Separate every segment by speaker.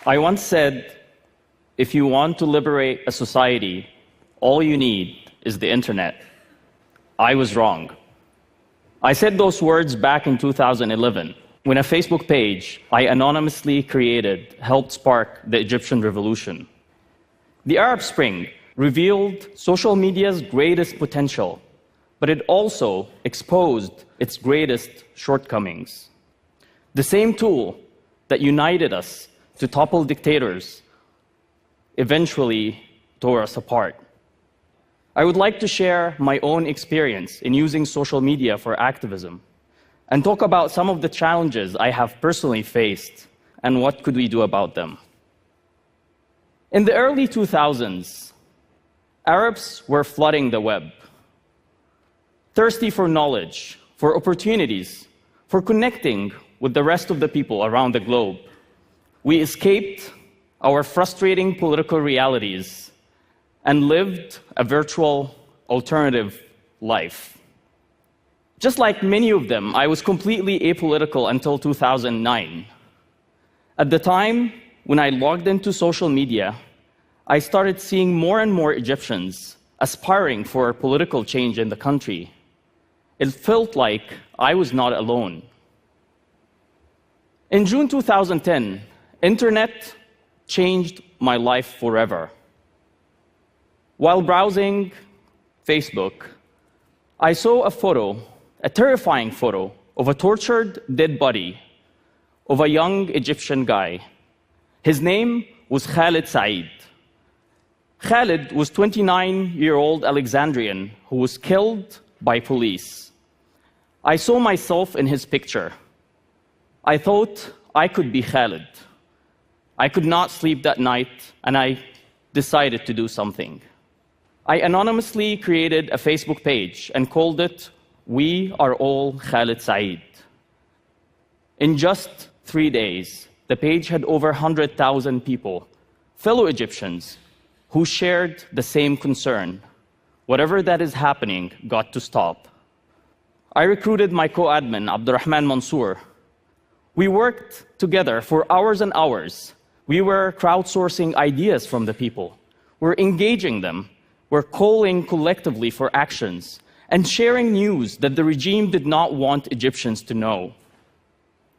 Speaker 1: I once said, if you want to liberate a society, all you need is the internet. I was wrong. I said those words back in 2011, when a Facebook page I anonymously created helped spark the Egyptian revolution. The Arab Spring revealed social media's greatest potential, but it also exposed its greatest shortcomings. The same tool that united us to topple dictators eventually tore us apart. I would like to share my own experience in using social media for activism and talk about some of the challenges I have personally faced and what could we do about them. In the early 2000s, Arabs were flooding the web, thirsty for knowledge, for opportunities, for connecting with the rest of the people around the globe. We escaped our frustrating political realities and lived a virtual alternative life. Just like many of them, I was completely apolitical until 2009. At the time when I logged into social media, I started seeing more and more Egyptians aspiring for political change in the country. It felt like I was not alone. In June 2010, internet changed my life forever. While browsing Facebook, I saw a photo, a terrifying photo, of a tortured dead body of a young Egyptian guy. His name was Khalid Said. Khalid was a 29-year-old Alexandrian who was killed by police. I saw myself in his picture. I thought I could be Khalid. I could not sleep that night, and I decided to do something. I anonymously created a Facebook page and called it, "We Are All Khalid Said." In just 3 days, the page had over 100,000 people, fellow Egyptians, who shared the same concern. Whatever that is happening got to stop. I recruited my co-admin, Abdurrahman Mansour. We worked together for hours and hours. We were crowdsourcing ideas from the people. We're engaging them. We're calling collectively for actions and sharing news that the regime did not want Egyptians to know.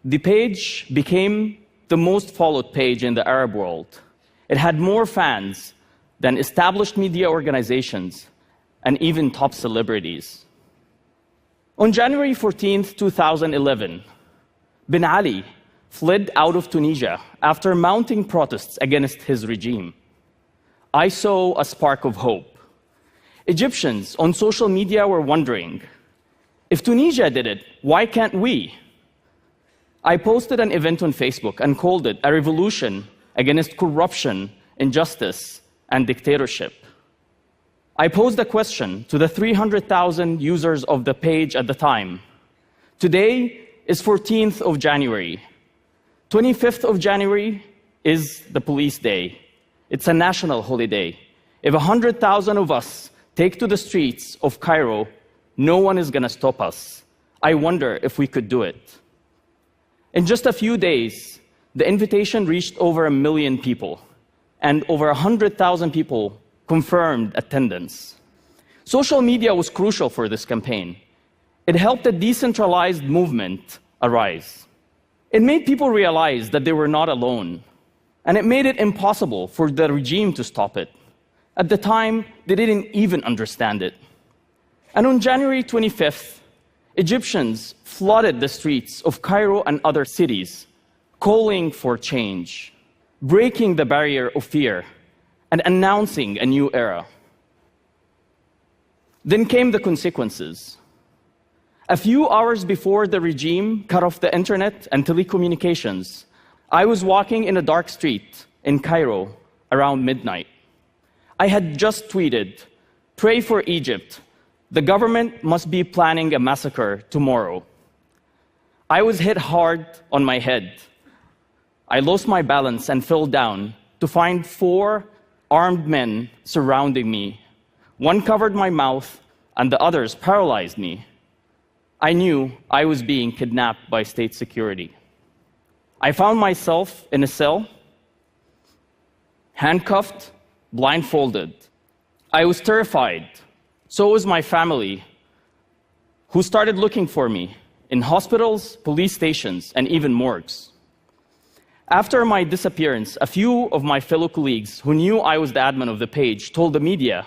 Speaker 1: The page became the most followed page in the Arab world. It had more fans than established media organizations and even top celebrities. On January 14th, 2011, Ben Ali fled out of Tunisia after mounting protests against his regime. I saw a spark of hope. Egyptians on social media were wondering, if Tunisia did it, why can't we? I posted an event on Facebook and called it a revolution against corruption, injustice, and dictatorship. I posed a question to the 300,000 users of the page at the time. Today is 14th of January. 25th of January is the police day. It's a national holiday. If 100,000 of us take to the streets of Cairo, no one is going to stop us. I wonder if we could do it. In just a few days, the invitation reached over 1 million people, and over 100,000 people confirmed attendance. Social media was crucial for this campaign. It helped a decentralized movement arise. It made people realize that they were not alone, and it made it impossible for the regime to stop it. At the time, they didn't even understand it. And on January 25th, Egyptians flooded the streets of Cairo and other cities, calling for change, breaking the barrier of fear, and announcing a new era. Then came the consequences. A few hours before the regime cut off the internet and telecommunications, I was walking in a dark street in Cairo around midnight. I had just tweeted, "Pray for Egypt. The government must be planning a massacre tomorrow." I was hit hard on my head. I lost my balance and fell down to find 4 armed men surrounding me. One covered my mouth, and the others paralyzed me. I knew I was being kidnapped by state security. I found myself in a cell handcuffed, blindfolded. I was terrified. So was my family, who started looking for me in hospitals, police stations, and even morgues. After my disappearance, a few of my fellow colleagues who knew I was the admin of the page told the media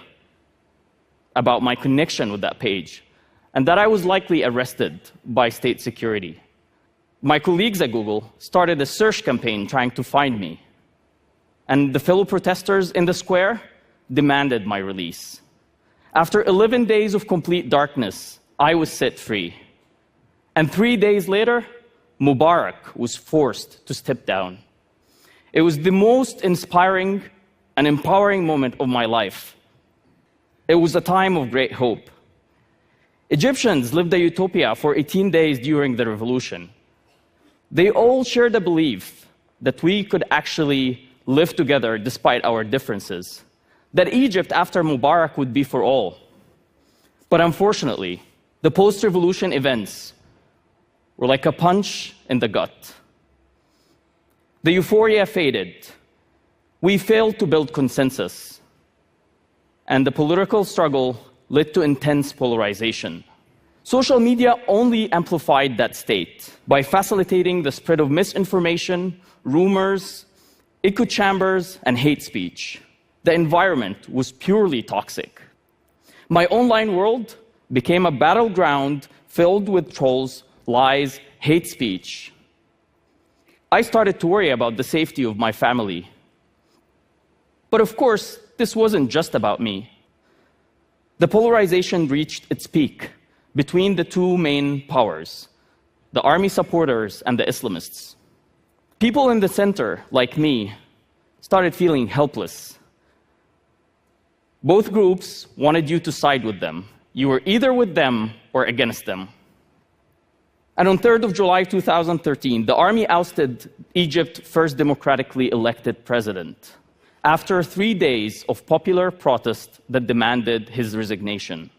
Speaker 1: about my connection with that page and that I was likely arrested by state security. My colleagues at Google started a search campaign trying to find me, and the fellow protesters in the square demanded my release. After 11 days of complete darkness, I was set free. And 3 days later, Mubarak was forced to step down. It was the most inspiring and empowering moment of my life. It was a time of great hope. Egyptians lived a utopia for 18 days during the revolution. They all shared a belief that we could actually live together despite our differences, that Egypt after Mubarak would be for all. But unfortunately, the post-revolution events were like a punch in the gut. The euphoria faded. We failed to build consensus. And the political struggle led to intense polarization. Social media only amplified that state by facilitating the spread of misinformation, rumors, echo chambers, and hate speech. The environment was purely toxic. My online world became a battleground filled with trolls, lies, hate speech. I started to worry about the safety of my family. But of course, this wasn't just about me. The polarization reached its peak between the two main powers, the army supporters and the Islamists. People in the center, like me, started feeling helpless. Both groups wanted you to side with them. You were either with them or against them. And on 3rd of July 2013, the army ousted Egypt's first democratically elected president after 3 days of popular protest that demanded his resignation.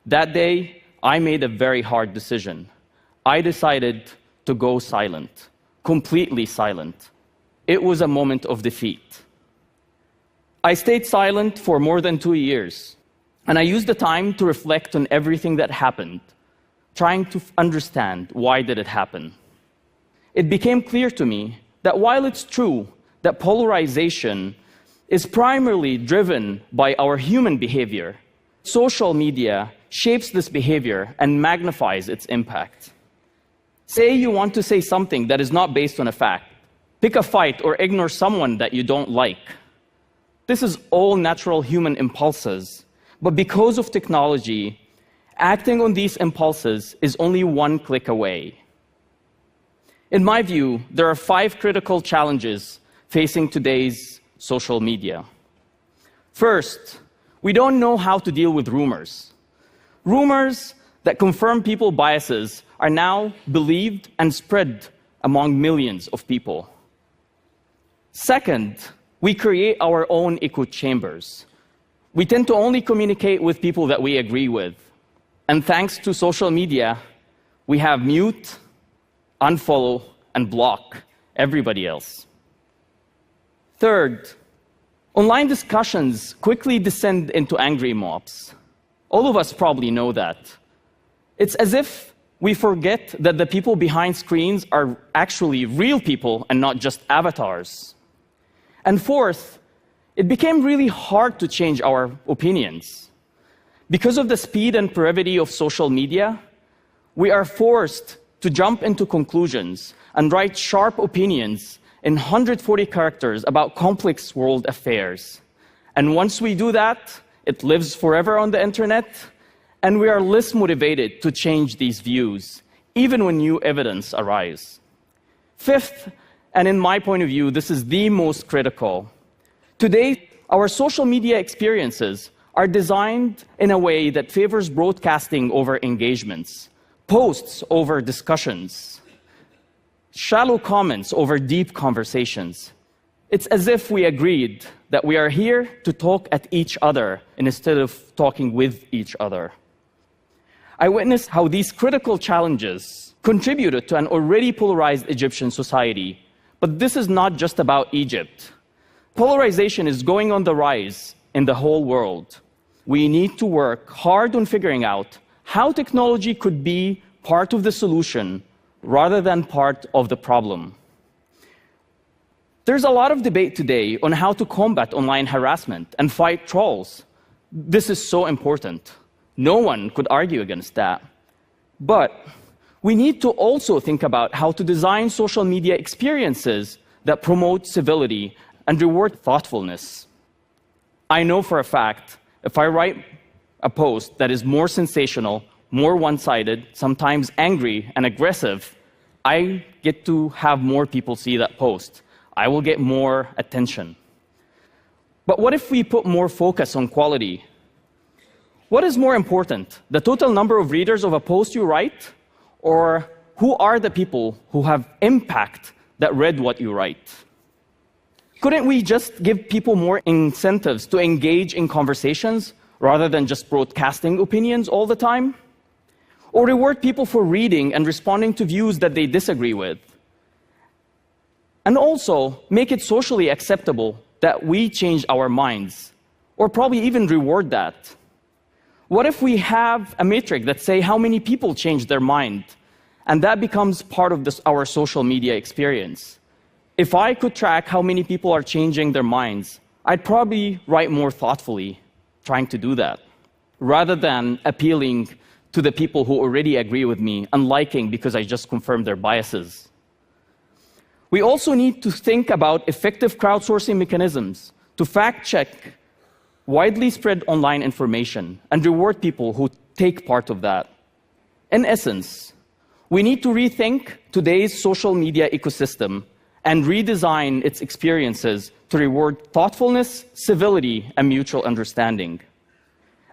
Speaker 1: That day, I made a very hard decision. I decided to go silent, completely silent. It was a moment of defeat. I stayed silent for more than 2 years, and I used the time to reflect on everything that happened, trying to understand why did it happen. It became clear to me that while it's true that polarization is primarily driven by our human behavior, social media shapes this behavior and magnifies its impact. Say you want to say something that is not based on a fact. Pick a fight or ignore someone that you don't like. This is all natural human impulses, but because of technology, acting on these impulses is only one click away. In my view, there are 5 critical challenges facing today's social media. First, we don't know how to deal with rumors. Rumors that confirm people's biases are now believed and spread among millions of people. Second, we create our own echo chambers. We tend to only communicate with people that we agree with. And thanks to social media, we have mute, unfollow, and block everybody else. Third, online discussions quickly descend into angry mobs. All of us probably know that. It's as if we forget that the people behind screens are actually real people and not just avatars. And fourth, it became really hard to change our opinions. Because of the speed and brevity of social media, we are forced to jump into conclusions and write sharp opinions in 140 characters about complex world affairs. And once we do that, it lives forever on the internet, and we are less motivated to change these views, even when new evidence arises. Fifth, and in my point of view, this is the most critical. Today, our social media experiences are designed in a way that favors broadcasting over engagements, posts over discussions, shallow comments over deep conversations. It's as if we agreed that we are here to talk at each other instead of talking with each other. I witnessed how these critical challenges contributed to an already polarized Egyptian society. But this is not just about Egypt. Polarization is going on the rise in the whole world. We need to work hard on figuring out how technology could be part of the solution rather than part of the problem. There's a lot of debate today on how to combat online harassment and fight trolls. This is so important. No one could argue against that. But we need to also think about how to design social media experiences that promote civility and reward thoughtfulness. I know for a fact, if I write a post that is more sensational, more one-sided, sometimes angry and aggressive, I get to have more people see that post. I will get more attention. But what if we put more focus on quality? What is more important, the total number of readers of a post you write, or who are the people who have impact that read what you write? Couldn't we just give people more incentives to engage in conversations rather than just broadcasting opinions all the time? Or reward people for reading and responding to views that they disagree with? And also make it socially acceptable that we change our minds, or probably even reward that. What if we have a metric that say how many people change their mind, and that becomes part of our social media experience? If I could track how many people are changing their minds, I'd probably write more thoughtfully, trying to do that, rather than appealing to the people who already agree with me and liking because I just confirmed their biases. We also need to think about effective crowdsourcing mechanisms to fact-check widely spread online information and reward people who take part of that. In essence, we need to rethink today's social media ecosystem and redesign its experiences to reward thoughtfulness, civility, and mutual understanding.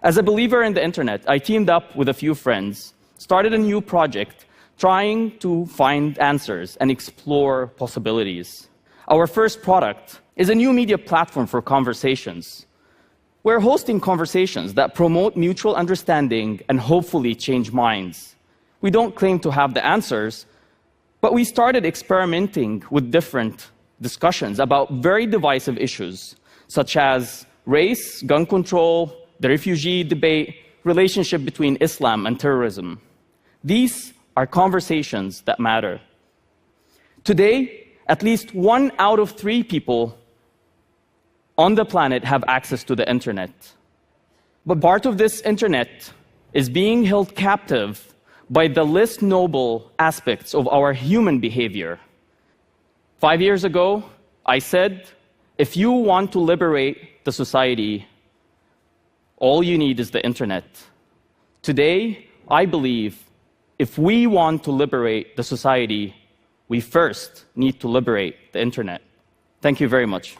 Speaker 1: As a believer in the internet, I teamed up with a few friends, started a new project, trying to find answers and explore possibilities. Our first product is a new media platform for conversations. We're hosting conversations that promote mutual understanding and hopefully change minds. We don't claim to have the answers, but we started experimenting with different discussions about very divisive issues, such as race, gun control, the refugee debate, relationship between Islam and terrorism. These are conversations that matter. Today, at least 1 out of 3 people on the planet have access to the internet. But part of this internet is being held captive by the least noble aspects of our human behavior. 5 years ago, I said, if you want to liberate the society, all you need is the internet. Today, I believe if we want to liberate the society, we first need to liberate the internet. Thank you very much.